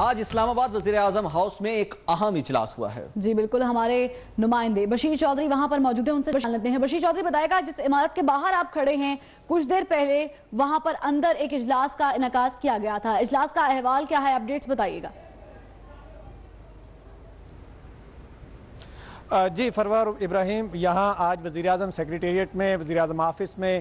آج اسلام آباد وزیر اعظم ہاؤس میں ایک اہم اجلاس ہوا ہے۔ جی بالکل، ہمارے نمائندے بشیر چودھری وہاں پر موجود ہیں، ان سے جان لیتے ہیں۔ بشیر چودھری بتائے گا، جس عمارت کے باہر آپ کھڑے ہیں کچھ دیر پہلے وہاں پر اندر ایک اجلاس کا انعقاد کیا گیا تھا، اجلاس کا احوال کیا ہے، اپڈیٹس بتائیے گا۔ جی فرور ابراہیم، یہاں آج وزیراعظم سیکریٹریٹ میں، وزیراعظم آفس میں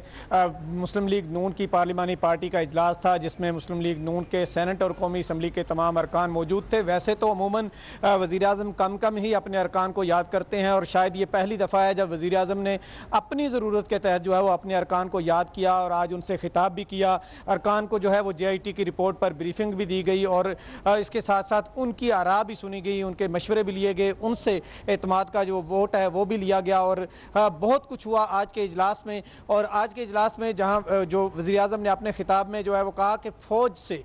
مسلم لیگ نون کی پارلیمانی پارٹی کا اجلاس تھا، جس میں مسلم لیگ نون کے سینٹ اور قومی اسمبلی کے تمام ارکان موجود تھے۔ ویسے تو عموماً وزیراعظم کم ہی اپنے ارکان کو یاد کرتے ہیں، اور شاید یہ پہلی دفعہ ہے جب وزیراعظم نے اپنی ضرورت کے تحت جو ہے وہ اپنے ارکان کو یاد کیا اور آج ان سے خطاب بھی کیا۔ ارکان کو جو ہے وہ JIT کی رپورٹ پر بریفنگ بھی دی گئی، اور اس کے ساتھ ساتھ ان کی آراء بھی سنی گئی، ان کے مشورے بھی لیے گئے، ان سے اعتماد کا جو ووٹ ہے وہ بھی لیا گیا، اور بہت کچھ ہوا آج کے اجلاس میں۔ اور آج کے اجلاس میں جہاں جو وزیراعظم نے اپنے خطاب میں جو ہے وہ کہا کہ فوج سے،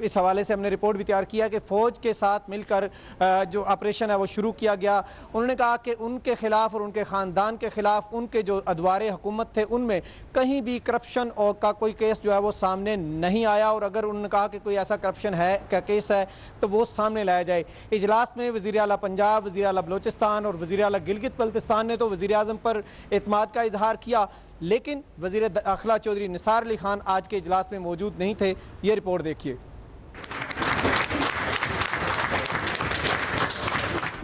اس حوالے سے ہم نے رپورٹ بھی تیار کیا کہ فوج کے ساتھ مل کر جو آپریشن ہے وہ شروع کیا گیا۔ انہوں نے کہا کہ ان کے خلاف اور ان کے خاندان کے خلاف ان کے جو ادوار حکومت تھے ان میں کہیں بھی کرپشن اور کا کوئی کیس جو ہے وہ سامنے نہیں آیا، اور اگر انہوں نے کہا کہ کوئی ایسا کرپشن ہے کا کیس ہے تو وہ سامنے لایا جائے۔ اجلاس میں وزیر اعلیٰ پنجاب، وزیر اعلیٰ بلوچستان اور وزیر اعلیٰ گلگت بلتستان نے تو وزیر اعظم پر اعتماد کا اظہار کیا، لیکن وزیر داخلہ چودھری نثار علی خان آج کے اجلاس میں موجود نہیں تھے۔ یہ رپورٹ دیکھیے۔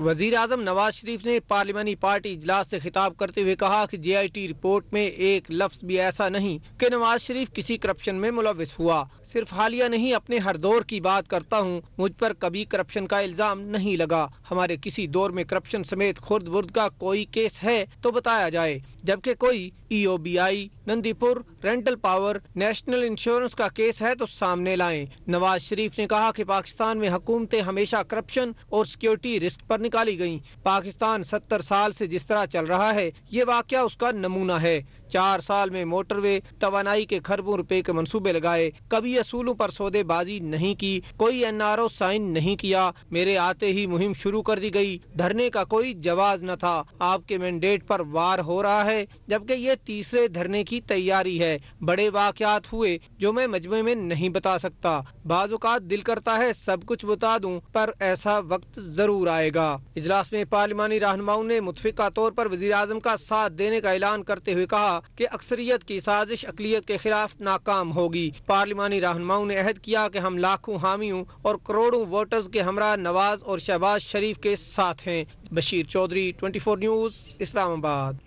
وزیر اعظم نواز شریف نے پارلیمانی پارٹی اجلاس سے خطاب کرتے ہوئے کہا کہ JIT رپورٹ میں ایک لفظ بھی ایسا نہیں کہ نواز شریف کسی کرپشن میں ملوث ہوا۔ صرف حالیہ نہیں، اپنے ہر دور کی بات کرتا ہوں، مجھ پر کبھی کرپشن کا الزام نہیں لگا۔ ہمارے کسی دور میں کرپشن سمیت خرد برد کا کوئی کیس ہے تو بتایا جائے، جبکہ کوئی EOBI، نندی پور، رینٹل پاور، نیشنل انشورنس کا کیس ہے تو سامنے لائیں۔ نواز شریف نے کہا کہ پاکستان میں حکومتیں ہمیشہ کرپشن اور سیکیورٹی رسک پر نکالی گئیں۔ پاکستان 70 سال سے جس طرح چل رہا ہے، یہ واقعہ اس کا نمونہ ہے۔ 4 سال میں موٹر وے، توانائی کے کھربوں روپے کے منصوبے لگائے، کبھی اصولوں پر سودے بازی نہیں کی، کوئی NRO سائن نہیں کیا۔ میرے آتے ہی مہم شروع کر دی گئی، دھرنے کا کوئی جواز نہ تھا۔ آپ کے مینڈیٹ پر وار ہو رہا ہے، جبکہ یہ تیسرے دھرنے کی تیاری ہے۔ بڑے واقعات ہوئے جو میں مجمع میں نہیں بتا سکتا۔ بعض اوقات دل کرتا ہے سب کچھ بتا دوں، پر ایسا وقت ضرور آئے گا۔ اجلاس میں پارلیمانی رہنماؤں نے متفقہ طور پر وزیر اعظم کا ساتھ دینے کا اعلان کرتے ہوئے کہا کہ اکثریت کی سازش اقلیت کے خلاف ناکام ہوگی۔ پارلیمانی رہنماؤں نے عہد کیا کہ ہم لاکھوں حامیوں اور کروڑوں ووٹرز کے ہمراہ نواز اور شہباز شریف کے ساتھ ہیں۔ بشیر چودھری، 24 نیوز، اسلام آباد۔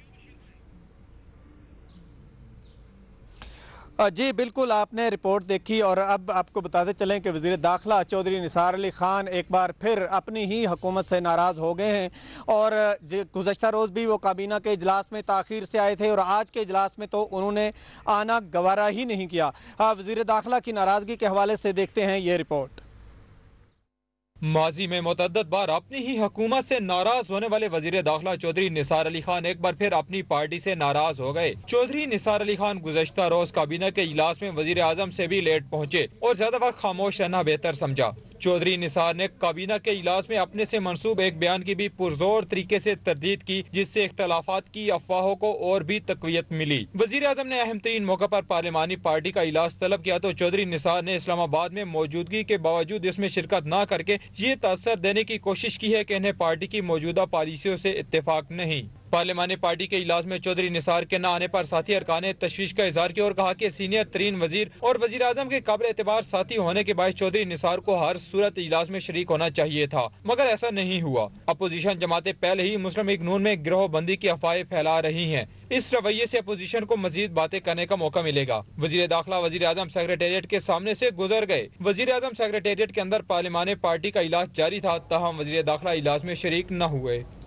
جی بالکل، آپ نے رپورٹ دیکھی، اور اب آپ کو بتاتے چلیں کہ وزیر داخلہ چودھری نثار علی خان ایک بار پھر اپنی ہی حکومت سے ناراض ہو گئے ہیں، اور گزشتہ روز بھی وہ کابینہ کے اجلاس میں تاخیر سے آئے تھے، اور آج کے اجلاس میں تو انہوں نے آنا گوارا ہی نہیں کیا۔ وزیر داخلہ کی ناراضگی کے حوالے سے دیکھتے ہیں یہ رپورٹ۔ ماضی میں متعدد بار اپنی ہی حکومت سے ناراض ہونے والے وزیر داخلہ چودھری نثار علی خان ایک بار پھر اپنی پارٹی سے ناراض ہو گئے۔ چودھری نثار علی خان گزشتہ روز کابینہ کے اجلاس میں وزیر اعظم سے بھی لیٹ پہنچے اور زیادہ وقت خاموش رہنا بہتر سمجھا۔ چودھری نثار نے کابینہ کے اجلاس میں اپنے سے منسوب ایک بیان کی بھی پرزور طریقے سے تردید کی، جس سے اختلافات کی افواہوں کو اور بھی تقویت ملی۔ وزیر اعظم نے اہم ترین موقع پر پارلیمانی پارٹی کا اجلاس طلب کیا تو چودھری نثار نے اسلام آباد میں موجودگی کے باوجود اس میں شرکت نہ کر کے یہ تاثر دینے کی کوشش کی ہے کہ انہیں پارٹی کی موجودہ پالیسیوں سے اتفاق نہیں۔ پارلیمانی پارٹی کے اجلاس میں چودھری نثار کے نہ آنے پر ساتھی ارکان نے تشویش کا اظہار کیا اور کہا کہ سینئر ترین وزیر اور وزیر اعظم کے قابل اعتبار ساتھی ہونے کے باعث چودھری نثار کو ہر صورت اجلاس میں شریک ہونا چاہیے تھا، مگر ایسا نہیں ہوا۔ اپوزیشن جماعتیں پہلے ہی مسلم لیگ نون میں گروہ بندی کی افواہیں پھیلا رہی ہیں۔ اس رویے سے اپوزیشن کو مزید باتیں کرنے کا موقع ملے گا۔ وزیر داخلہ وزیر اعظم سیکریٹریٹ کے سامنے سے گزر گئے۔ وزیر اعظم سیکریٹریٹ کے اندر پارلیمانی پارٹی کا اجلاس جاری تھا، تاہم وزیر داخلہ اجلاس میں شریک نہ ہوئے۔